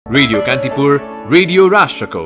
Radio Kantipur radio राष्ट्रको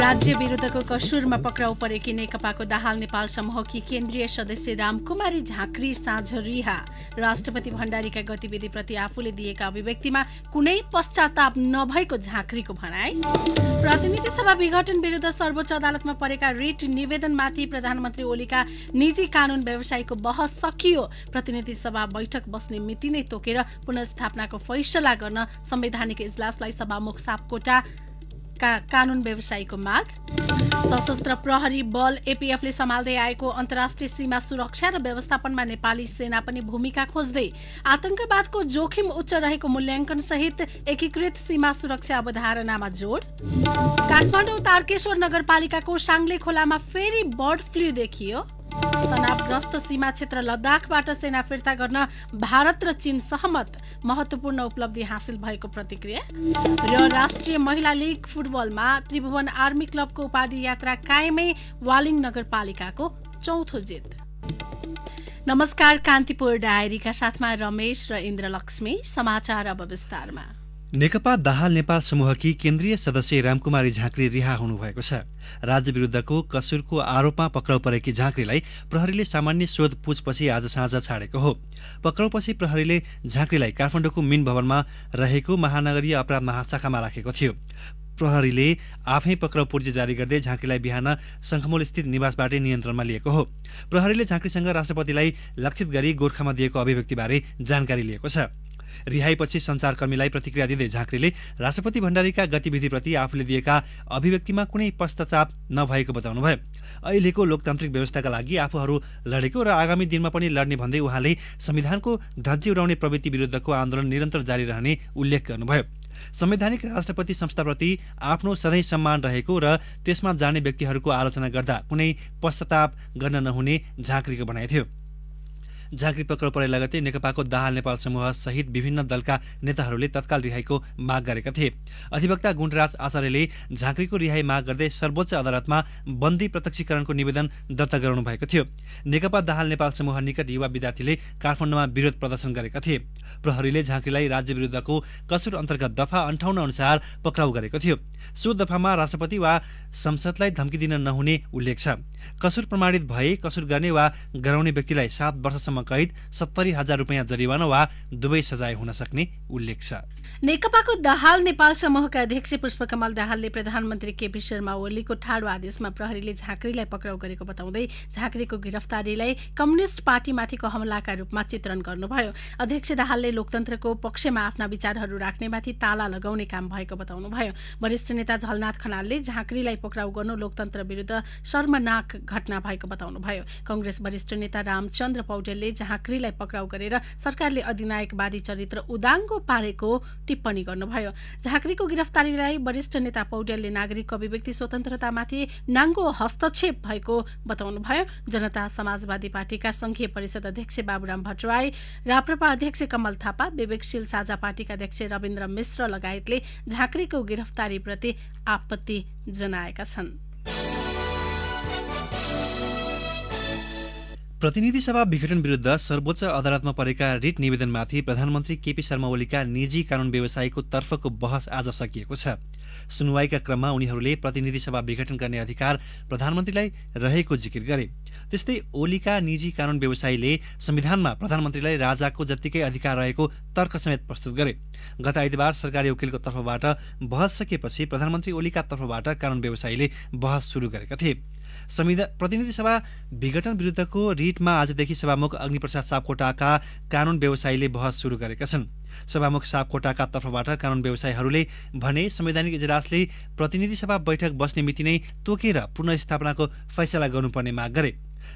राज्य विरुद्धको कसुरमा पक्राउ परेकी नेकपाको दाहाल नेपाल समूहकी केन्द्रीय सदस्य रामकुमारी झाँक्री साँझ रिहा। राष्ट्रपति भण्डारीका गतिविधिप्रति आफूले दिएका अभिव्यक्तिमा कुनै पश्चाताप नभएको झाँक्रीको भनाई। प्रतिनिधि सभा विघटन विरुद्ध सर्वोच्च अदालतमा परेका रिट निवेदनमाथि प्रधानमन्त्री ओलीका निजी कानून व्यवसायीको बहस सकियो। प्रतिनिधि सभा बैठक बस्ने मिति नै तोकेर पुनर्स्थापनाको फैसला गर्न संवैधानिक इजलासलाई सभामुख सापकोटा कानून व्यवसायीको माग। सशस्त्र प्रहरी बल एपीएफले सम्हाल्दै आएको अन्तर्राष्ट्रिय सीमा सुरक्षा र व्यवस्थापनमा नेपाली सेना पनि भूमिका खोज्दै। आतंकवादको जोखिम उच्च रहेको मूल्याङ्कन सहित एकीकृत सीमा सुरक्षा अवधारणामा जोड। काठमाडौँ तारकेश्वर नगरपालिकाको साङ्ले खोलामा फेरि बर्ड फ्लू देखियो। तनावग्रस्त सीमा क्षेत्र लद्दाखबाट सेना फिर्ता गर्न भारत र चीन सहमत। महत्वपूर्ण उपलब्धि हासिल भएको प्रतिक्रिया। र राष्ट्रिय महिला लीग फुटबलमा त्रिभुवन आर्मी क्लबको उपाधि यात्रा कायमै। वालिङ नगरपालिकाको चौथो जित। नमस्कार, कान्तिपुर डायरीका साथमा रमेश र इन्द्रलक्ष्मी। समाचार अब विस्तारमा। नेकपा दाहाल नेपाल समूहकी केन्द्रीय सदस्य रामकुमारी झाँक्री रिहा हुनुभएको छ। राज्य विरुद्धको कसुरको आरोपमा पक्राउ परेकी झाँक्रीलाई प्रहरीले सामान्य सोधपुछपछि आज साँझ छाडेको हो। पक्राउपछि प्रहरीले झाँक्रीलाई काठमाडौँको मिन भवनमा रहेको महानगरीय अपराध महाशाखामा राखेको थियो। प्रहरीले आफै पक्राउ पूर्जी जारी गर्दै झाँक्रीलाई बिहान शङ्खमूल स्थित निवासबाटै नियन्त्रणमा लिएको हो। प्रहरीले झाँक्रीसँग राष्ट्रपतिलाई लक्षित गरी गोर्खामा दिएको अभिव्यक्तिबारे जानकारी लिएको छ। रिहाईपछि सञ्चारकर्मीलाई प्रतिक्रिया दिँदै झाँक्रीले राष्ट्रपति भण्डारीका गतिविधिप्रति आफूले दिएका अभिव्यक्तिमा कुनै पश्चाताप नभएको बताउनुभयो। अहिलेको लोकतान्त्रिक व्यवस्थाका लागि आफूहरू लडेको र आगामी दिनमा पनि लड्ने भन्दै उहाँले संविधानको धज्जी उडाउने प्रवृत्ति विरुद्धको आन्दोलन निरन्तर जारी रहने उल्लेख गर्नुभयो। संवैधानिक राष्ट्रपति संस्थाप्रति आफ्नो सधैँ सम्मान रहेको र त्यसमा जाने व्यक्तिहरूको आलोचना गर्दा कुनै पश्चाताप गर्न नहुने झाँक्रीको भनाइ थियो। झाँक्री पक्राउ परे लगतै नेकपाको दाहाल नेपाल समूह सहित विभिन्न दलका नेताहरूले तत्काल रिहाईको माग गरेका थिए। अधिवक्ता गुणराज आचार्यले झाँक्रीको रिहाई माग गर्दै सर्वोच्च अदालतमा बन्दी प्रत्यक्षीकरणको निवेदन दर्ता गराउनु भएको थियो। नेकपा दाहाल नेपाल समूह निकट युवा विद्यार्थीले काठमाडौँमा विरोध प्रदर्शन गरेका थिए। प्रहरीले झाँक्रीलाई राज्य विरुद्धको कसुर अन्तर्गत दफा 58 अनुसार पक्राउ गरेको थियो। सो दफामा राष्ट्रपति वा संसदलाई धम्की दिन नहुने उल्लेख छ। कसुर प्रमाणित भए कसुर गर्ने वा गराउने व्यक्तिलाई 7 वर्षसम्म कैद, 70,000 रुपियाँ जरिवाना वा दुवै सजाय हुन सक्ने उल्लेख छ। नेकपाको दाहाल नेपाल समूहका अध्यक्ष पुष्पकमल दाहालले प्रधानमन्त्री केपी शर्मा ओलीको ठाडो आदेशमा प्रहरीले झाँक्रीलाई पक्राउ गरेको बताउँदै झाँक्रीको गिरफ्तारीलाई कम्युनिस्ट पार्टीमाथिको हमलाका रूपमा चित्रण गर्नुभयो। अध्यक्ष दाहालले लोकतन्त्रको पक्षमा आफ्ना विचारहरू राख्नेमाथि ताला लगाउने काम भएको बताउनुभयो। वरिष्ठ नेता झलनाथ खनालले झाँक्रीलाई पक्राउ गर्नु लोकतन्त्र विरुद्ध शर्मनाक घटना भएको बताउनुभयो। कंग्रेस वरिष्ठ नेता रामचन्द्र पौडेलले झाँक्रीलाई पक्राउ गरेर सरकारले अधिनायकवादी चरित्र उदाङ्गो पारेको टिप्पणी गर्नुभयो। झाँक्रीको गिरफ्तारीलाई वरिष्ठ नेता पौडेलले नागरिकको अभिव्यक्ति स्वतन्त्रतामाथि नाङ्गो हस्तक्षेप भएको बताउनुभयो। जनता समाजवादी पार्टीका संघीय परिषद अध्यक्ष बाबुराम भट्टराई, राप्रपा अध्यक्ष कमल थापा, विवेकशील साझा पार्टीका अध्यक्ष रविन्द्र मिश्र लगायतले झाँक्रीको गिरफ्तारीप्रति आपत्ति जनाएका छन्। प्रतिनिधि सभा विघटन विरुद्ध सर्वोच्च अदालतमा परेका रिट निवेदनमाथि प्रधानमन्त्री केपी शर्मा ओलीका निजी कानून व्यवसायीको तर्फको बहस आज सकिएको छ। सुनवाईका क्रममा उनीहरूले प्रतिनिधि सभा विघटन गर्ने अधिकार प्रधानमन्त्रीलाई रहेको जिकिर गरे। त्यस्तै ओलीका निजी कानून व्यवसायीले संविधानमा प्रधानमन्त्रीलाई राजाको जत्तिकै अधिकार रहेको तर्क समेत प्रस्तुत गरे। गत आइतबार सरकारी वकिलको तर्फबाट बहस सकिएपछि प्रधानमन्त्री ओलीका तर्फबाट कानून व्यवसायीले बहस सुरु गरेका थिए। प्रतिनिधि सभा विघटन विरुद्धको रिटमा आजदेखि सभामुख अग्निप्रसाद सापकोटाका कानून व्यवसायीले बहस सुरु गरेका छन्। सभामुख सापकोटाका तर्फबाट कानून व्यवसायीहरूले भने संवैधानिक इजलासले प्रतिनिधि सभा बैठक बस्ने मिति नै तोकेर पुनर्स्थापनाको फैसला गर्नुपर्ने माग गरे।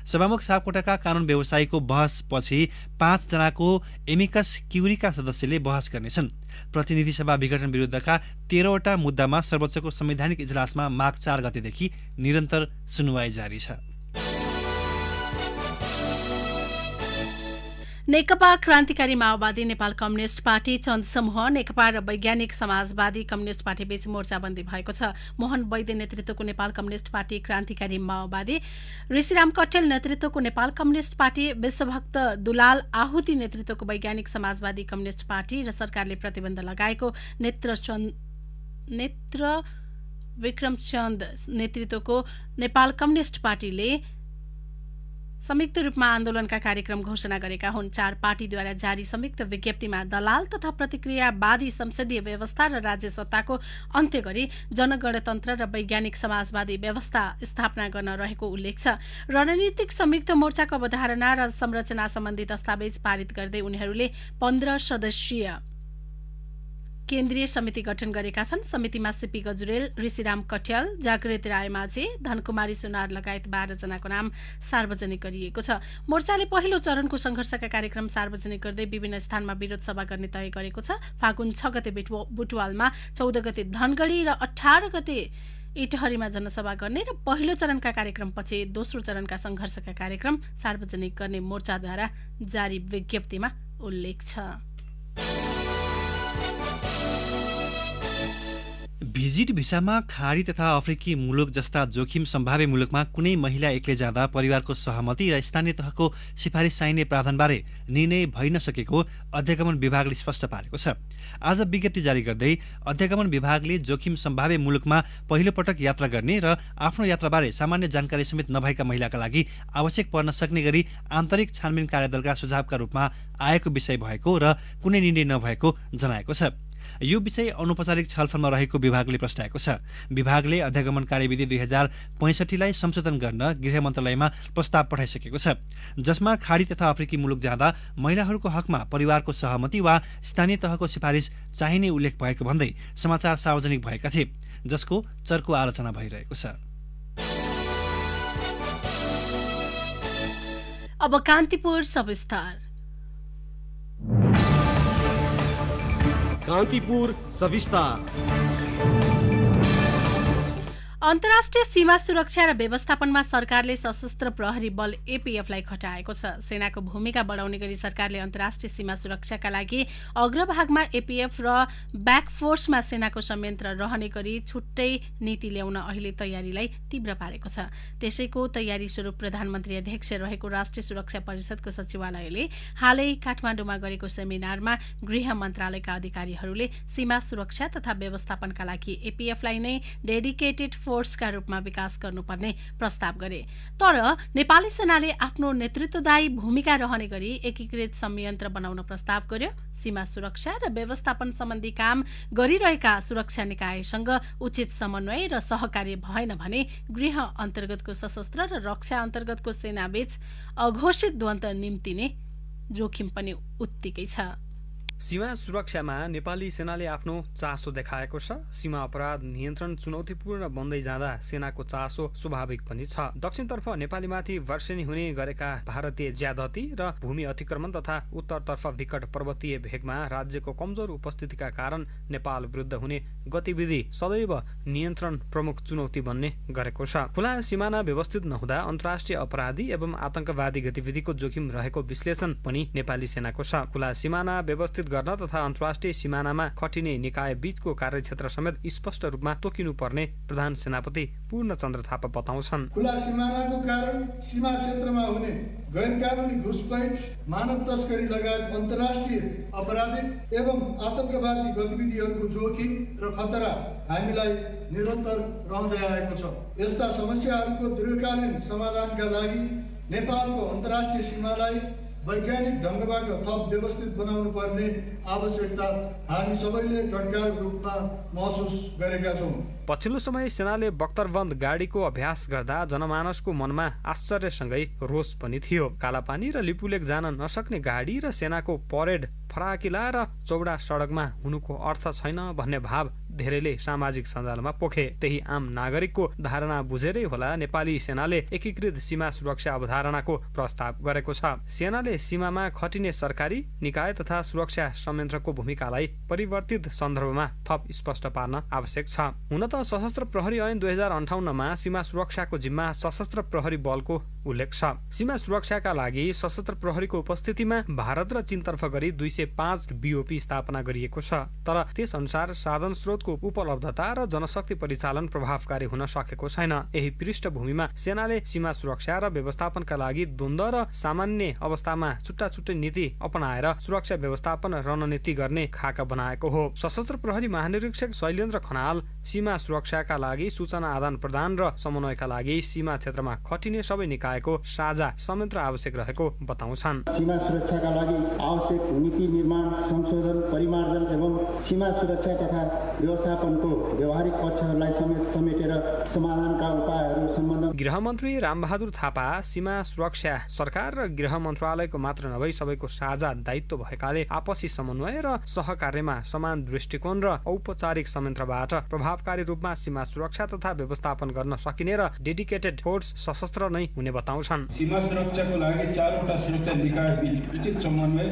सभामुख सापकोटाका कानून व्यवसायीको बहसपछि 5 जनाको एमिकस क्युरीका सदस्यले बहस गर्नेछन्। प्रतिनिधि सभा विघटन विरुद्धका 13वटा मुद्दामा सर्वोच्चको संवैधानिक इजलासमा माघ 4 गतेदेखि निरन्तर सुनवाई जारी छ। नेकपा क्रान्तिकारी माओवादी, नेपाल कम्युनिष्ट पार्टी, चन्द समूह, नेकपा र वैज्ञानिक समाजवादी कम्युनिष्ट पार्टी बीच मोर्चाबन्दी भएको छ। मोहन वैद्य नेतृत्वको नेपाल कम्युनिष्ट पार्टी क्रान्तिकारी माओवादी, ऋषिराम कट्टेल नेतृत्वको नेपाल कम्युनिष्ट पार्टी, विश्वभक्त दुलाल आहुति नेतृत्वको वैज्ञानिक समाजवादी कम्युनिष्ट पार्टी र सरकारले प्रतिबन्ध लगाएको नेत्र विक्रमचन्द नेतृत्वको नेपाल कम्युनिष्ट पार्टीले संयुक्त रूपमा आन्दोलनका कार्यक्रम घोषणा गरेका हुन्। 4 पार्टीद्वारा जारी संयुक्त विज्ञप्तिमा दलाल तथा प्रतिक्रियावादी संसदीय व्यवस्था र राज्य सत्ताको अन्त्य गरी जनगणतन्त्र र वैज्ञानिक समाजवादी व्यवस्था स्थापना गर्न रहेको उल्लेख छ। रणनीतिक संयुक्त मोर्चाको अवधारणा र संरचना सम्बन्धी दस्तावेज पारित गर्दै उनीहरूले 15 सदस्यीय केन्द्रीय समिति गठन गरेका छन्। समितिमा सीपी गजुरेल, ऋषिराम कट्याल, जागृति रायमाझी, धनकुमारी सुनार लगायत 12 जनाको नाम सार्वजनिक गरिएको छ। मोर्चाले पहिलो चरणको संघर्षका कार्यक्रम सार्वजनिक गर्दै विभिन्न स्थानमा विरोध सभा गर्ने तय गरेको छ। फागुन 6 गते बुटवालमा, 14 गते धनगढी र 18 गते इटहरीमा जनसभा गर्ने र पहिलो चरणका कार्यक्रमपछि दोस्रो चरणका संघर्षका कार्यक्रम सार्वजनिक गर्ने मोर्चाद्वारा जारी विज्ञप्तिमा उल्लेख छ। भिजिट भिसामा खाडी तथा अफ्रिकी मुलुक जस्ता जोखिम सम्भाव्य मुलुकमा कुनै महिला एक्लै जाँदा परिवारको सहमति र स्थानीय तहको सिफारिस चाहिने प्रावधानबारे निर्णय भइ नसकेको अध्यागमन विभागले स्पष्ट पारेको छ। आज विज्ञप्ति जारी गर्दै अध्यागमन विभागले जोखिम सम्भाव्य मुलुकमा पहिलो पटक यात्रा गर्ने र आफ्नो यात्राबारे सामान्य जानकारी समेत नभएका महिलाका लागि आवश्यक पर्न सक्ने गरी आन्तरिक छानबिन कार्यदलका सुझावका रूपमा आएको विषय भएको र कुनै निर्णय नभएको जनाएको छ। यो विषय अनौपचारिक छलफलमा रहेको विभागले प्रस्ताएको छ। विभागले अध्यागमन कार्यविधि 2065 लाई संशोधन गर्न गृह मन्त्रालयमा प्रस्ताव पठाइसकेको छ, जसमा खाडी तथा अफ्रिकी मुलुक जाँदा महिलाहरूको हकमा परिवारको सहमति वा स्थानीय तहको सिफारिस चाहिने उल्लेख भएको भन्दै समाचार सार्वजनिक भएका थिए, जसको चर्को आलोचना भइरहेको छ। अब कान्तिपुर सविस्तार। कान्तिपुर सविस्तार। अन्तर्राष्ट्रिय सीमा सुरक्षा र व्यवस्थापनमा सरकारले सशस्त्र प्रहरी बल एपीएफलाई खटाएको छ। सेनाको भूमिका बढाउने गरी सरकारले अन्तर्राष्ट्रिय सीमा सुरक्षाका लागि अग्रभागमा एपीएफ र ब्याकफोर्समा सेनाको संयन्त्र रहने गरी छुट्टै नीति ल्याउन अहिले तयारीलाई तीव्र पारेको छ। त्यसैको तयारी स्वरूप प्रधानमन्त्री अध्यक्ष रहेको राष्ट्रिय सुरक्षा परिषदको सचिवालयले हालै काठमाडौँमा गरेको सेमिनारमा गृह मन्त्रालयका अधिकारीहरूले सीमा सुरक्षा तथा व्यवस्थापनका लागि एपीएफलाई नै डेडिकेटेड फोर्सका रूपमा विकास गर्नुपर्ने प्रस्ताव गरे। तर नेपाली सेनाले आफ्नो नेतृत्वदायी भूमिका रहने गरी एकीकृत संयन्त्र बनाउन प्रस्ताव गर्यो। सीमा सुरक्षा र व्यवस्थापन सम्बन्धी काम गरिरहेका सुरक्षा निकायसँग उचित समन्वय र सहकार्य भएन भने गृह अन्तर्गतको सशस्त्र र रक्षा अन्तर्गतको सेनाबीच अघोषित द्वन्द्व निम्तिने जोखिम पनि उत्तिकै छ। सीमा सुरक्षामा नेपाली सेनाले आफ्नो चासो देखाएको छ। सीमा अपराध नियन्त्रण चुनौतीपूर्ण बन्दै जाँदा सेनाको चासो स्वाभाविक पनि छ। दक्षिणतर्फ नेपालीमाथि वर्षेनी हुने गरेका भारतीय ज्यादती र भूमि अतिक्रमण तथा उत्तरतर्फ विकट पर्वतीय भेगमा राज्यको कमजोर उपस्थितिका कारण नेपाल विरुद्ध हुने गतिविधि सदैव नियन्त्रण प्रमुख चुनौती बन्ने गरेको छ। खुला सिमाना व्यवस्थित नहुँदा अन्तर्राष्ट्रिय अपराधी एवं आतंकवादी गतिविधिको जोखिम रहेको विश्लेषण पनि नेपाली सेनाको छ। खुला सिमाना व्यवस्थित गर्न तथा अन्तर्राष्ट्रिय सिमानामा खटिने निकाय बीचको कार्यक्षेत्र समेत स्पष्ट रूपमा तोकिनुपर्ने प्रधान सेनापति पूर्णचन्द्र थापा बताउँछन्। खुला सिमानाको कारण सीमा क्षेत्रमा हुने गैर कानुनी घुसपैठ, मानव तस्करी लगायत अन्तर्राष्ट्रिय आपराधिक एवं आतंकवादी गतिविधिहरूको जोखिम र खतरा हामीलाई निरन्तर रहँदै आएको छ। यस्ता समस्याहरूको दीर्घकालीन समाधानका लागि नेपालको अन्तर्राष्ट्रिय सीमालाई वैज्ञानिक ढङ्गबाट थप व्यवस्थित बनाउनु पर्ने आवश्यकता हामी सबैले टटकाल रूपमा महसुस गरेका छौँ। पछिल्लो समय सेनाले बख्तरबन्द गाडीको अभ्यास गर्दा जनमानसको मनमा आश्चर्यसँगै रोष पनि थियो। कालापानी र लिपुलेक जान नसक्ने गाडी र सेनाको परेड फराकिला र चौडा सडकमा हुनुको अर्थ छैन भन्ने भाव धेरैले सामाजिक सञ्जालमा पोखे। त्यही आम नागरिकको धारणा बुझेरै होला नेपाली सेनाले एकीकृत सीमा सुरक्षा अवधारणाको प्रस्ताव गरेको छ। सेनाले सीमामा खटिने सरकारी निकाय तथा सुरक्षा संयन्त्रको भूमिकालाई परिवर्तित सन्दर्भमा थप स्पष्ट पार्न आवश्यक छ। हुन त सशस्त्र प्रहरी ऐन 2058मा सीमा सुरक्षाको जिम्मा सशस्त्र प्रहरी बलको उल्लेख छ। सीमा सुरक्षाका लागि सशस्त्र प्रहरीको उपस्थितिमा भारत र चीनतर्फ गरी 205 बीओपी स्थापना गरिएको छ। तर त्यस अनुसार साधन स्रोतको उपलब्धता र जनशक्ति परिचालन प्रभावकारी हुन सकेको छैन। यही पृष्ठभूमिमा सेनाले सीमा सुरक्षा र व्यवस्थापनका लागि द्वन्द्व र सामान्य अवस्थामा छुट्टा छुट्टै नीति अपनाएर सुरक्षा व्यवस्थापन रणनीति गर्ने खाका बनाएको हो। सशस्त्र प्रहरी महानिरीक्षक शैलेन्द्र खनाल सीमा सुरक्षाका लागि सूचना आदान प्रदान र समन्वयका लागि सीमा क्षेत्रमा खटिने सबै निकायको साझा संयन्त्र आवश्यक रहेको बताउँछन्। सीमा सुरक्षाका लागि आवश्यक नीति निर्माण, संशोधन, परिमार्जन एवं सीमा सुरक्षा तथा व्यवस्थापनको व्यवहारिक पक्षहरूलाई समेटेर समाधानका उपायहरू सम्बन्ध। गृहमन्त्री रामबहादुर थापा सीमा सुरक्षा सरकार र गृह मन्त्रालयको मात्र नभई सबैको साझा दायित्व भएकाले आपसी समन्वय र सहकार्यमा समान दृष्टिकोण र औपचारिक संयन्त्रबाट प्रभावकारी रूपमा सीमा सुरक्षा तथा व्यवस्थापन गर्न सकिने र डेडिकेटेड फोर्स सशस्त्र नै हुने बताउँछन्। सीमा सुरक्षाको लागि 4वटा सुरक्षा निकाय बीच उचित समन्वय,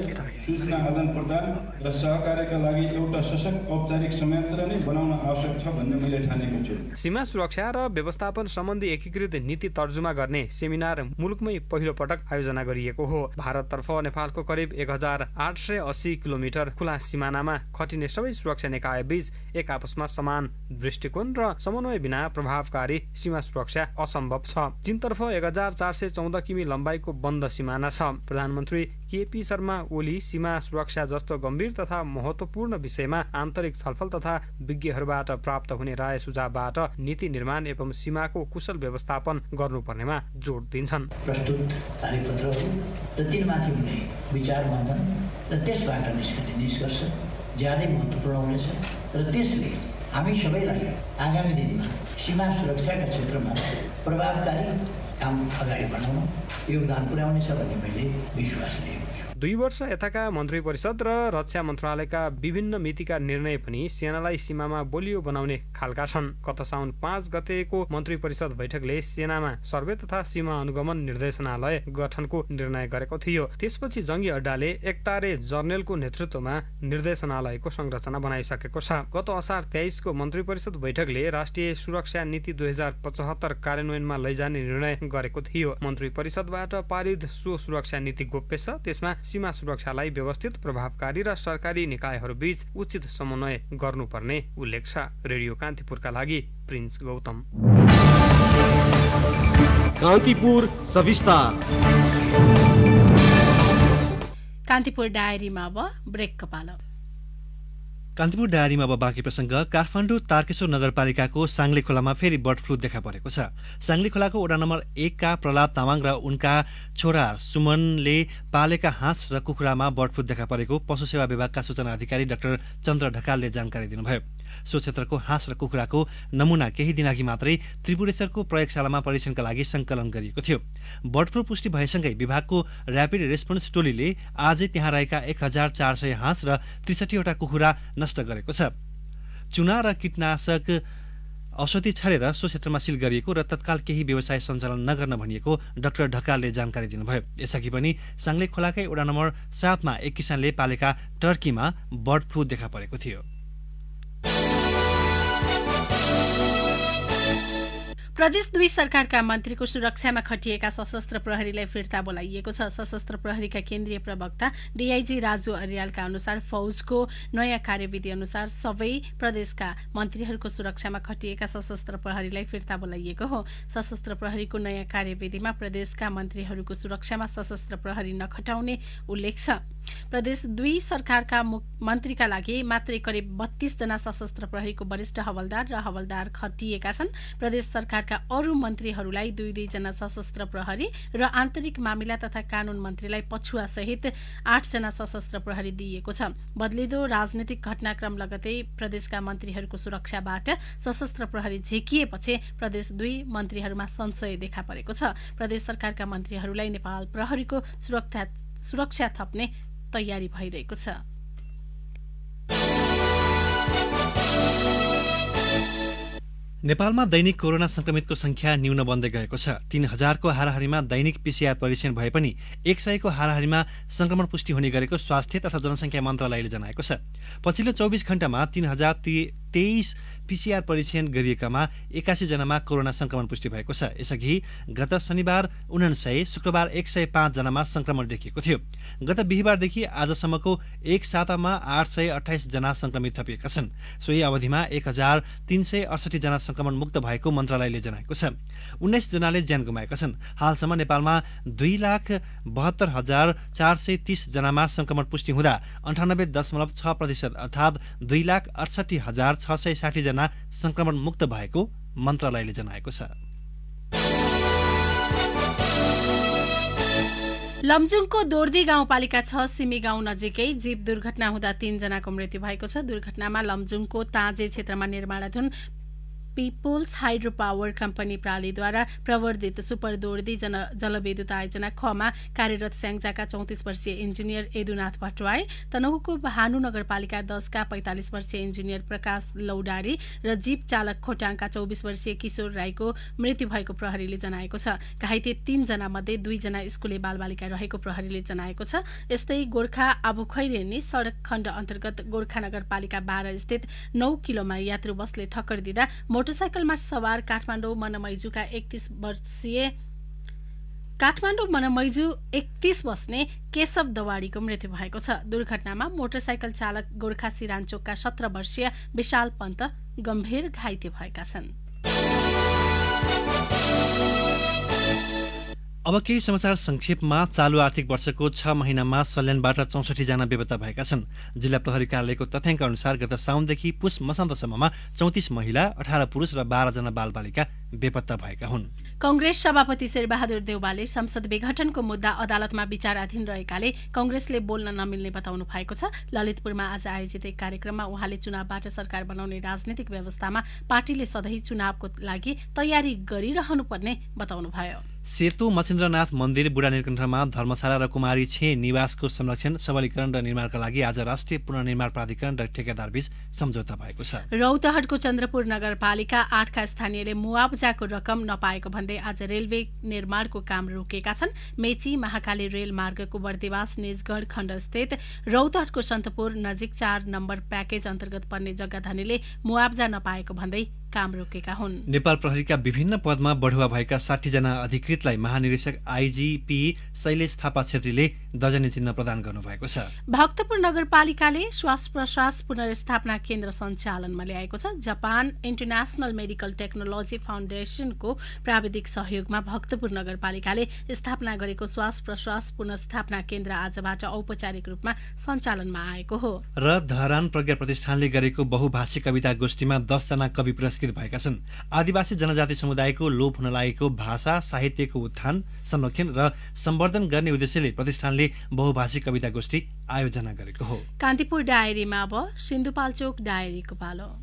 सूचना आदान प्रदान र सहकार्यका लागि एउटा सशक्त औपचारिक संयन्त्र नै बनाउन आवश्यक छ भन्ने मैले ठानेको छु। सीमा सुरक्षा र व्यवस्थापन सम्बन्धी एकीकृत नीति तर्जुमा गर्ने सेमिनार मुलुकमै पहिलो पटक आयोजना गरिएको हो। भारततर्फ नेपालको करिब 1880 किलोमिटर खुला सिमानामा खटिने सबै सुरक्षा निकाय बीच एक आपसमा समान दृष्टिकोण र समन्वय बिना प्रभावकारी सीमा सुरक्षा असम्भव छ। चीनतर्फ 1414 किमी लम्बाइको बन्द सिमाना छ। प्रधानमन्त्री केपी शर्मा ओली सीमा सुरक्षा जस्तो गम्भीर तथा महत्त्वपूर्ण विषयमा आन्तरिक छलफल तथा विज्ञहरूबाट प्राप्त हुने राय सुझावबाट नीति निर्माण एवं सीमाको कुशल व्यवस्थापन गर्नुपर्नेमा जोड दिन्छन्। प्रस्तुत कार्यपत्रहरू र तिनमाथि हुने विचार मन्थन र त्यसबाट निस्कने निष्कर्ष ज्यादै महत्त्वपूर्ण हुनेछ र त्यसले हामी सबैलाई आगामी दिनमा सीमा सुरक्षाका क्षेत्रमा प्रभावकारी काम अगाडि बढाउन योगदान पुर्याउनेछ भन्ने मैले विश्वास लिएको छु। 2 वर्ष यताका मन्त्री परिषद र रक्षा मन्त्रालयका विभिन्न मितिका निर्णय पनि सेनालाई सीमामा बलियो बनाउने खालका छन्। गत साउन 5 गतेको मन्त्री परिषद बैठकले सेनामा सर्वे तथा सीमा अनुगमन निर्देशनालय गठनको निर्णय गरेको थियो। त्यसपछि जङ्गी अड्डाले एकतारे जर्नेलको नेतृत्वमा निर्देशनालयको संरचना बनाइसकेको छ। गत असार 23 को मन्त्री परिषद बैठकले राष्ट्रिय सुरक्षा नीति 2075 कार्यान्वयनमा लैजाने निर्णय गरेको थियो। मन्त्री परिषदबाट पारित सो सुरक्षा नीति गोप्य छ। त्यसमा सीमा सुरक्षालाई व्यवस्थित, प्रभावकारी र सरकारी निकायहरू बीच उचित समन्वय गर्नुपर्ने उल्लेख छ। रेडियो कान्तिपुरका लागि प्रिन्स गौतम। कान्तिपुर सविस्तार। कान्तिपुर डायरीमा अब ब्रेकको पालो। कान्तिपुर डायरीमा अब बाँकी प्रसङ्ग। काठमाडौँ तारकेश्वर नगरपालिकाको साङ्ले खोलामा फेरि बर्ड फ्लू देखा परेको छ। साङ्ले खोलाको वडा नम्बर 1 का प्रहलाद तामाङ र उनका छोरा सुमनले पालेका हाँस र कुखुरामा बर्ड फ्लू देखा परेको पशु सेवा विभागका सूचना अधिकारी डाक्टर चन्द्र ढकालले जानकारी दिनुभयो। सो क्षेत्रको हाँस र कुखुराको नमुना केही दिनअघि मात्रै त्रिपुरेश्वरको प्रयोगशालामा परीक्षणका लागि सङ्कलन गरिएको थियो। बर्ड फ्लू पुष्टि भएसँगै विभागको ऱ्यापिड रेस्पोन्स टोलीले आजै त्यहाँ रहेका 1400 हाँस र 63वटा कुखुरा नष्ट गरेको छ। चुना र कीटनाशक औषधि छरेर सो क्षेत्रमा सिल गरिएको र तत्काल केही व्यवसाय सञ्चालन नगर्न भनिएको डाक्टर ढकालले जानकारी दिनुभयो। यसअघि पनि साङ्ले खोलाकै वडा नम्बर 7 मा एक किसानले पालेका टर्कीमा बर्ड फ्लू देखा परेको थियो। प्रदेश 2 सरकारका मन्त्रीको सुरक्षामा खटिएका सशस्त्र प्रहरीलाई फिर्ता बोलाइएको छ। सशस्त्र प्रहरीका केन्द्रीय प्रवक्ता डीआईजी राजु अर्यालका अनुसार फौजको नयाँ कार्यविधि अनुसार सबै प्रदेशका मन्त्रीहरूको सुरक्षामा खटिएका सशस्त्र प्रहरीलाई फिर्ता बोलाइएको हो। सशस्त्र प्रहरीको नयाँ कार्यविधिमा प्रदेशका मन्त्रीहरूको सुरक्षामा सशस्त्र प्रहरी नखटाउने उल्लेख छ। प्रदेश 2 सरकारका मन्त्रीका लागि मात्रै करिब 32 जना सशस्त्र प्रहरीको वरिष्ठ हवलदार र हवलदार खटिएका छन्। प्रदेश सरकारका अरू मन्त्रीहरूलाई 2-2 जना सशस्त्र प्रहरी र आन्तरिक मामिला तथा कानून मन्त्रीलाई पछुआ सहित 8 जना सशस्त्र प्रहरी दिइएको छ। बदलिदो राजनीतिक घटनाक्रम लगतै प्रदेशका मन्त्रीहरूको सुरक्षाबाट सशस्त्र प्रहरी झेकिएपछि प्रदेश 2 मन्त्रीहरूमा संशय देखा परेको छ। प्रदेश सरकारका मन्त्रीहरूलाई नेपाल प्रहरीको सुरक्षा थप्ने तयारी भइरहेको छ। नेपालमा दैनिक कोरोना संक्रमितको संख्या न्यून बन्दै गएको छ। 3000 को हाराहारीमा दैनिक PCR परीक्षण भए पनि 100 को हाराहारीमा संक्रमण पुष्टि हुने गरेको स्वास्थ्य तथा जनसङ्ख्या मन्त्रालयले जनाएको छ। पछिल्लो 24 घण्टामा 3023 PCR परीक्षण गरिएकामा 81 जनामा कोरोना संक्रमण पुष्टि भएको छ। यसअघि गत शनिबार 49, शुक्रबार 105 जनामा संक्रमण देखिएको थियो। गत बिहीबारदेखि आजसम्मको एक सातामा 828 जना संक्रमित थपिएका छन्। सोही अवधिमा 1368 जना संक्रमण मुक्त भएको मन्त्रालयले जनाएको छ। 19 जनाले ज्यान गुमाएका छन्। हालसम्म नेपालमा 2,72,430 जनामा संक्रमण पुष्टि हुँदा 98.6% अर्थात् 2,68,660 जना संक्रमण मुक्त भएको मन्त्रालयले जनाएको छ। लमजुङको दोर्दी गाउँपालिका 6 सिमी गाउँ नजिकै जीप दुर्घटना हुँदा 3 जनाको मृत्यु भएको छ। दुर्घटनामा लमजुङको ताजे क्षेत्रमा निर्माणाधीन पिपुल्स हाइड्रो पावर कम्पनी प्रालीद्वारा प्रवर्धित सुपर दोर्दी जलविद्युत आयोजना खमा कार्यरत स्याङ्जाका 34 वर्षीय इन्जिनियर यदुनाथ भट्टराई, तनहुको भानु नगरपालिका 10 का 45 वर्षीय इन्जिनियर प्रकाश लौडारी र जीप चालक खोटाङका 24 वर्षीय किशोर राईको मृत्यु भएको प्रहरीले जनाएको छ। घाइते 3 जना मध्ये 2 जना स्कुले बालबालिका रहेको प्रहरीले जनाएको छ। यस्तै गोर्खा आबुखैरेनी सडक खण्ड अन्तर्गत गोर्खा नगरपालिका 12 स्थित 9 किलोमा यात्रु बसले ठक्कर दिँदा मोटरसाइकलमा सवार काठमाडौँ मनमैजु 31 बस्ने केशव दवाडीको मृत्यु भएको छ। दुर्घटनामा मोटरसाइकल चालक गोर्खा सिरानचोकका 17 वर्षीय विशाल पन्त गम्भीर घाइते भएका छन्। अब केही समाचार संक्षेपमा। चालु आर्थिक वर्षको 6 महिनामा सल्यानबाट 64 जना बेपत्ता भएका छन्। जिल्ला प्रहरी कार्यालयको तथ्याङ्क अनुसार गत साउनदेखि पुस मसान्तसम्ममा 34 महिला, 18 पुरुष र 12 जना बालबालिका बेपत्ता भएका हुन्। कंग्रेस सभापति शेरबहादुर देउवाले संसद विघटनको मुद्दा अदालतमा विचाराधीन रहेकाले कंग्रेसले बोल्न नमिल्ने बताउनु भएको छ। ललितपुरमा आज आयोजित एक कार्यक्रममा उहाँले चुनावबाट सरकार बनाउने राजनीतिक व्यवस्थामा पार्टीले सधैँ चुनावको लागि तयारी गरिरहनुपर्ने बताउनुभयो। सेतु मच्छिन्द्रनाथ मन्दिर बुढा नीलकण्ठमा धर्मशाला र कुमारी छे निवासको संरक्षण, सबलीकरण र निर्माणका लागि आज राष्ट्रिय पुनर्निर्माण प्राधिकरण र ठेकेदारबीच सम्झौता भएको छ। रौतहटको चन्द्रपुर नगरपालिका 8 का स्थानीयले मुआवजाको रकम नपाएको भन्दै आज रेलवे निर्माणको काम रोकेका छन्। मेची महाकाली रेल मार्गको बर्दिवास निजगढ खण्डस्थित रौतहटको सन्तपुर नजिक 4 नम्बर प्याकेज अन्तर्गत पर्ने जग्गाधनीले मुआवजा नपाएको भन्दै काम रोकेका हुन्। नेपाल प्रहरीका विभिन्न पदमा बढुवा भएका 60 जना अधिकृतलाई महानिरीक्षक आइजीपी शैलेश थापा छेत्रीले दर्जनी चिन्ह प्रदान गर्नुभएको छ। भक्तपुर नगरपालिकाले श्वास प्रश्वास पुनर्स्थापना केन्द्र सञ्चालनमा ल्याएको छ। जापान इन्टरनेशनल मेडिकल टेक्नोलोजी फाउन्डेसनको प्राविधिक सहयोगमा भक्तपुर नगरपालिकाले स्थापना गरेको श्वास प्रश्वास पुनर्स्थापना केन्द्र आजबाट औपचारिक रूपमा सञ्चालनमा आएको हो। र धरान प्रज्ञा प्रतिष्ठानले गरेको बहुभाषी कविता गोष्ठीमा 10 जना कवि पुरस्कृत भएका छन्। आदिवासी जनजाति समुदायको लोप हुन लागेको भाषा साहित्यको उत्थान, संरक्षण र सम्वर्धन गर्ने उद्देश्यले प्रतिष्ठानले बहुभाषी कविता गोष्ठी आयोजना गरेको हो। कान्तिपुर डायरीमा अब सिन्धुपाल्चोक डायरीको पालो।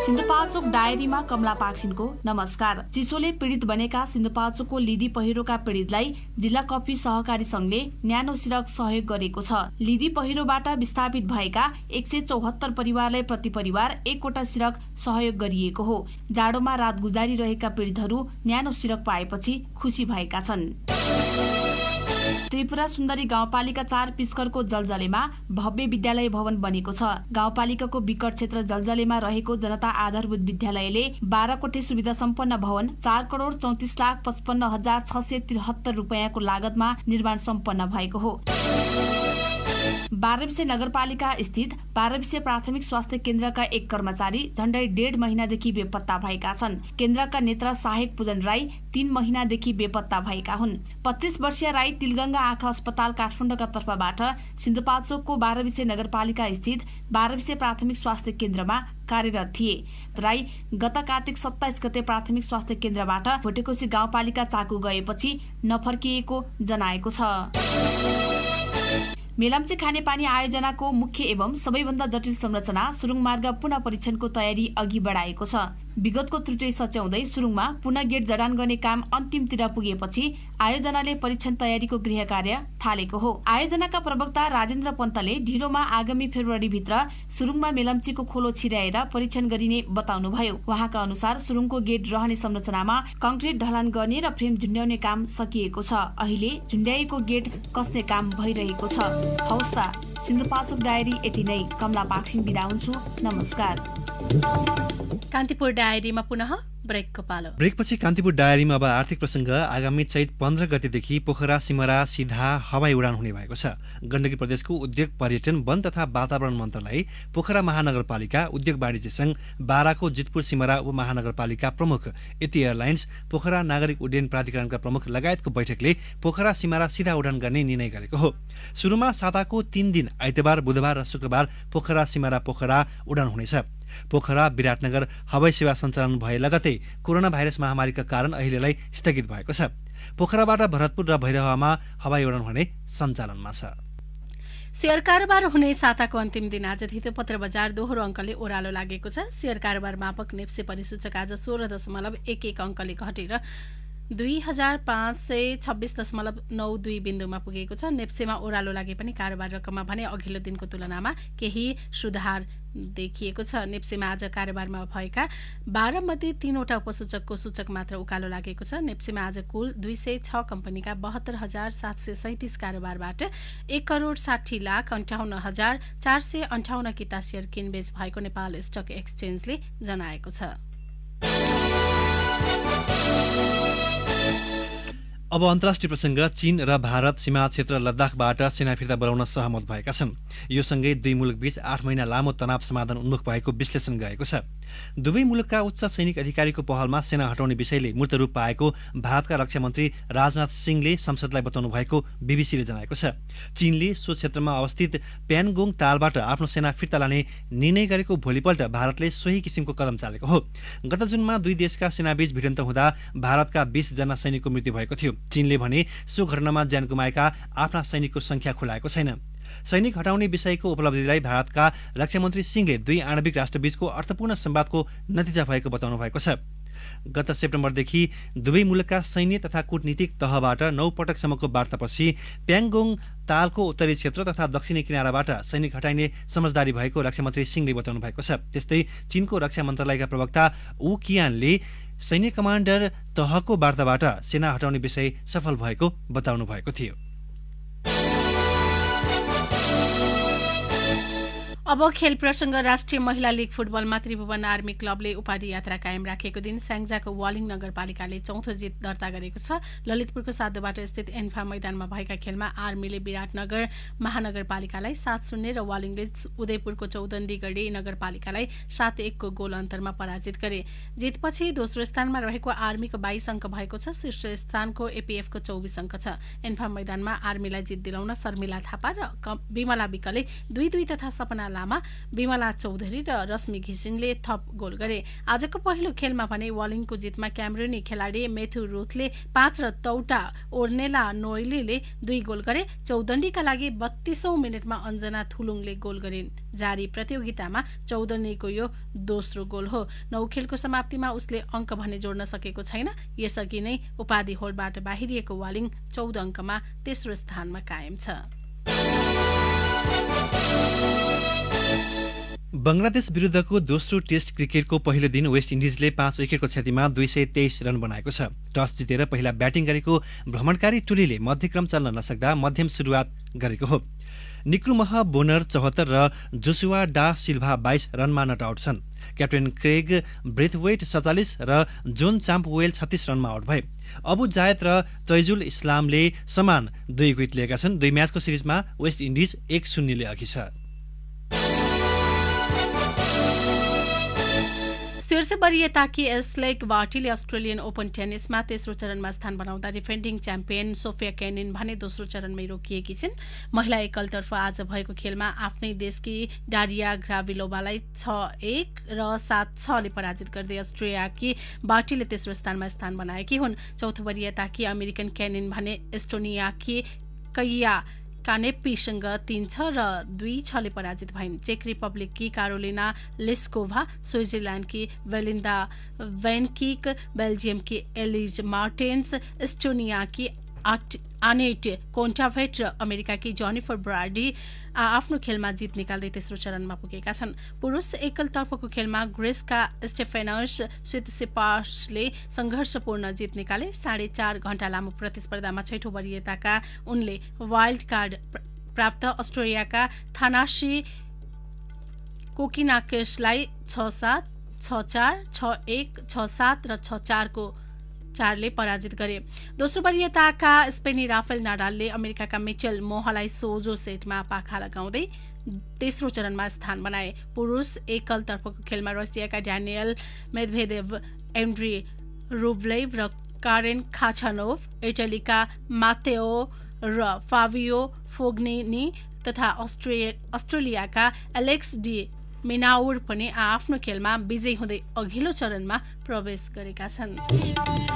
सिन्धुपाल्चोक डायरीमा कमला पाखरिनको नमस्कार। चिसोले पीडित बनेका सिन्धुपाल्चोकको लिदी पहिरोका पीडितलाई जिल्ला कफी सहकारी संघले न्यानो सिरक सहयोग गरेको छ। लिदी पहिरोबाट विस्थापित भएका 174 परिवारलाई प्रति परिवार 1 वटा सिरक सहयोग गरिएको हो। जाडोमा रात गुजारिरहेका पीडितहरू न्यानो सिरक पाएपछि खुसी भएका छन्। त्रिपुरा सुन्दरी गाउँपालिका 4 पिस्करको जलजलेमा भव्य विद्यालय भवन बनेको छ। गाउँपालिकाको विकट क्षेत्र जलजलेमा रहेको जनता आधारभूत विद्यालयले 12 कोठे सुविधा सम्पन्न भवन 4,34,55,673 रुपियाँको लागतमा निर्माण सम्पन्न भएको हो। बाह्रविसे नगरपालिका स्थित बाह्रविसे प्राथमिक स्वास्थ्य केन्द्रका एक कर्मचारी झण्डै 1.5 महिनादेखि बेपत्ता भएका छन्। केन्द्रका नेत्र सहायक पूजन राई 3 महिनादेखि बेपत्ता भएका हुन्। 25 वर्षीय राई तिलगंगा आँखा अस्पताल काठमाडौँका तर्फबाट सिन्धुपाल्चोकको बाह्रविसे नगरपालिका स्थित बाह्रविसे प्राथमिक स्वास्थ्य केन्द्रमा कार्यरत थिए। राई गत कार्तिक 27 गते प्राथमिक स्वास्थ्य केन्द्रबाट भोटेकोशी गाउँपालिका चाकु गएपछि नफर्किएको जनाएको छ। मेलम्ची खानेपानी आयोजनाको मुख्य एवं सबैभन्दा जटिल संरचना सुरुङ मार्ग पुनः परीक्षणको तयारी अघि बढाएको छ। विगतको त्रुटि सच्याउँदै सुरुङमा पुनः गेट जडान गर्ने काम अन्तिमतिर पुगेपछि आयोजनाले परीक्षण तयारीको गृह कार्य थालेको हो। आयोजनाका प्रवक्ता राजेन्द्र पन्तले ढिलोमा आगामी फेब्रुअरीभित्र सुरुङमा मेलम्चीको खोलो छिर्याएर परीक्षण गरिने बताउनुभयो। उहाँका अनुसार सुरुङको गेट रहने संरचनामा कंक्रिट ढलान गर्ने र फ्रेम झुन्ड्याउने काम सकिएको छ। अहिले झुन्ड्याएको गेट कसने काम भइरहेको छ। हवस् त, सिन्धुपाल्चोक डायरी यति नै। कमला पाखरिन बिदा हुन्छु। नमस्कार। कान्तिपुर डायरीमा पुनः ब्रेकको पालो। ब्रेकपछि कान्तिपुर डायरीमा अब आर्थिक प्रसङ्ग। आगामी चैत 15 गतेदेखि पोखरा सिमरा सिधा हवाई उडान हुने भएको छ। गण्डकी प्रदेशको उद्योग पर्यटन वन तथा वातावरण मन्त्रालय, पोखरा महानगरपालिका, उद्योग वाणिज्य संघ, बाराको जितपुर सिमरा उपमहानगरपालिका प्रमुख, यति एयरलाइन्स, पोखरा नागरिक उड्डयन प्राधिकरणका प्रमुख लगायतको बैठकले पोखरा सिमरा सिधा उडान गर्ने निर्णय गरेको हो। सुरुमा साताको 3 दिन आइतबार, बुधबार र शुक्रबार पोखरा सिमरा पोखरा उडान हुनेछ। पोखरा विराटनगर हवाई सेवा सञ्चालन भए लगतै कोरोना भाइरस महामारीका कारण अहिलेलाई स्थगित भएको छ। पोखराबाट भरतपुर र भैरहवामा हवाई उडान भने सञ्चालनमा छ। शेयर कारोबार हुने साताको अन्तिम दिन आज धितोपत्र बजार दोहोरो अङ्कले ओह्रालो लागेको छ। शेयर कारोबार मापक नेप्से परिसूचक आज 16.11 अङ्कले घटेर 2526.92 बिन्दुमा पुगेको छ। नेप्सेमा ओह्रालो लागे पनि कारोबार रकममा भने अघिल्लो दिनको तुलनामा केही सुधार देखिएको छ। नेप्सेमा आज कारोबारमा भएका 12 मध्ये 3वटा उपसूचकको सूचक मात्र उकालो लागेको छ। नेप्सेमा आज कुल 206 कम्पनीका 72,737 कारोबारबाट 1,60,58,458 किता शेयर किनबेच भएको नेपाल स्टक एक्सचेन्जले जनाएको छ। अब अन्तर्राष्ट्रिय प्रसङ्ग। चीन र भारत सीमा क्षेत्र लद्दाखबाट सेना फिर्ता बोलाउन सहमत भएका छन्। यो सँगै दुई मुलुकबीच 8 महिना लामो तनाव समाधान उन्मुख भएको विश्लेषण गएको छ। दुवै मुलुकका उच्च सैनिक अधिकारीको पहलमा सेना हटाउने विषयले मूर्त रूप पाएको भारतका रक्षा मन्त्री राजनाथ सिंहले संसदलाई बताउनु भएको बीबीसीले जनाएको छ। चीनले सो क्षेत्रमा अवस्थित प्यानगोङ तालबाट आफ्नो सेना फिर्ता लाने निर्णय गरेको भोलिपल्ट भारतले सोही किसिमको कदम चालेको हो। गत जुनमा दुई देशका सेनाबीच भिडन्त हुँदा भारतका 20 जना सैनिकको मृत्यु भएको थियो। चीनले भने सो घटनामा ज्यान गुमाएका आफ्ना सैनिकको संख्या खुलाएको छैन। सैनिक हटाउने विषयको उपलब्धिलाई भारतका रक्षा मन्त्री सिंहले दुई आणविक राष्ट्रबीचको अर्थपूर्ण संवादको नतिजा भएको बताउनु भएको छ। गत सेप्टेम्बरदेखि दुवै मुलुकका सैन्य तथा कूटनीतिक तहबाट 9 पटकसम्मको वार्तापछि प्याङगोङ तालको उत्तरी क्षेत्र तथा दक्षिणी किनाराबाट सैनिक हटाइने समझदारी भएको रक्षा मन्त्री सिंहले बताउनु भएको छ। त्यस्तै चीनको रक्षा मन्त्रालयका प्रवक्ता ऊ कियानले सैन्य कमान्डर तहको वार्ताबाट सेना हटाउने विषय सफल भएको बताउनु भएको थियो। अब खेल प्रसङ्ग। राष्ट्रिय महिला लीग फुटबलमा त्रिभुवन आर्मी क्लबले उपाधि यात्रा कायम राखेको दिन स्याङ्जाको वालिङ नगरपालिकाले 4थो जित दर्ता गरेको छ। ललितपुरको साधुबाट स्थित एन्फा मैदानमा भएका खेलमा आर्मीले विराटनगर महानगरपालिकालाई 7-0 र वालिङले उदयपुरको चौदण्डीगढी नगरपालिकालाई 7-1 को गोल अन्तरमा पराजित गरे। जितपछि दोस्रो स्थानमा रहेको आर्मीको 22 अङ्क भएको छ। शीर्ष स्थानको एपीएफको 24 अङ्क छ। एन्फा मैदानमा आर्मीलाई जित दिलाउन शर्मिला थापा र विमला विकले 2-2 तथा सपना लामा, विमला चौधरी र रश्मि घिसिङले थप गोल गरे। आजको पहिलो खेलमा भने वालिङको जितमा क्यामेरुनी खेलाडी मेथु रुथले 5 र तौटा ओर्नेला नोइलीले 2 गोल गरे। चौदण्डीका लागि 32औं मिनेटमा अञ्जना थुलुङले गोल गरिन्। जारी प्रतियोगितामा चौदण्डीको यो दोस्रो गोल हो। 9 खेलको समाप्तिमा उसले अङ्क भने जोड्न सकेको छैन। यसअघि नै उपाधि होडबाट बाहिरिएको वालिङ 14 अङ्कमा तेस्रो स्थानमा कायम छ। बंगलादेश विरुद्धको दोस्रो टेस्ट क्रिकेटको पहिलो दिन वेस्ट इन्डिजले 5 विकेटको क्षतिमा 223 रन बनाएको छ। टस जितेर पहिला ब्याटिङ गरेको भ्रमणकारी टोलीले मध्यक्रम चल्न नसक्दा मध्यम सुरुवात गरेको हो। निक्रुमह बोनर 74 र जोसुवा डा सिल्भा 22 रनमा नट आउट छन्। क्याप्टेन क्रेग ब्रेथवेट 47 र जोन चाम्पवेल 36 रनमा आउट भए। अबु जायद र तैजुल इस्लामले समान 2 विकेट लिएका छन्। 2 म्याचको सिरिजमा वेस्ट इन्डिज 1-0 ले अघि छ। शीर्ष वरियताकी एस्लेक बार्टीले अस्ट्रेलियन ओपन टेनिसमा तेस्रो चरणमा स्थान बनाउँदा डिफेन्डिङ च्याम्पियन सोफिया केनिन भने दोस्रो चरणमै रोकिएकी छिन्। महिला एकलतर्फ आज भएको खेलमा आफ्नै देशकी डारिया ग्राभिलोभालाई 6-1 र 7-6 ले पराजित गर्दै अस्ट्रेलियाकी बार्टीले तेस्रो स्थानमा स्थान बनाएकी हुन्। चौथो वरियताकी अमेरिकन केनिन भने एस्टोनियाकी कैया कानेप्पीसँग 3-6 र 2-6ले पराजित भइन्। चेक रिपब्लिककी कारोलिना लिस्कोभा, स्विजरल्यान्डकी बेलिन्दा भेनकिक, बेल्जियमकी एलिज मार्टेन्स, एस्टोनियाकी आनेट कोन्टाभेट र अमेरिकाकी जेनिफर ब्राडी आफ्नो खेलमा जित निकाल्दै तेस्रो चरणमा पुगेका छन्। पुरुष एकलतर्फको खेलमा ग्रेसका स्टेफेनस सितसिपासले सङ्घर्षपूर्ण जित निकाले। 4.5 घण्टा लामो प्रतिस्पर्धामा छैठौं वरियताका उनले वाइल्ड कार्ड प्राप्त अस्ट्रेलियाका थानासी कोकिनाकेसलाई 6-7, 6-4, 6-1, 6-7 र 6-4 को 4ले पराजित गरे। दोस्रो वरियताका स्पेनी राफेल नाडालले अमेरिकाका मिचेल मोहलाई सोझो सेटमा पाखा लगाउँदै तेस्रो चरणमा स्थान बनाए। पुरुष एकलतर्फको खेलमा रसियाका ड्यानियल मेदभेदेव, एन्ड्री रुब्लेभ र कारेन खाचानोभ, इटलीका मातेओ र फाबियो फोग्निनी तथा अस्ट्रेलियाका एलेक्स डी मिनाउर पनि आफ्नो खेलमा विजयी हुँदै अघिल्लो चरणमा प्रवेश गरेका छन्।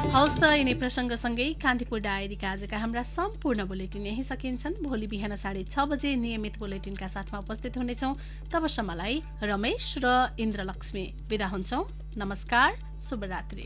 हवस् त यिनै प्रसङ्गसँगै कान्तिपुर डायरीका आजका हाम्रा सम्पूर्ण बुलेटिन यही सकिन्छन्। भोलि बिहान 6:30 बजे नियमित बुलेटिनका साथमा उपस्थित हुनेछौँ। तबसम्मलाई रमेश र इन्द्रलक्ष्मी बिदा हुन्छौँ। नमस्कार, शुभरात्रि।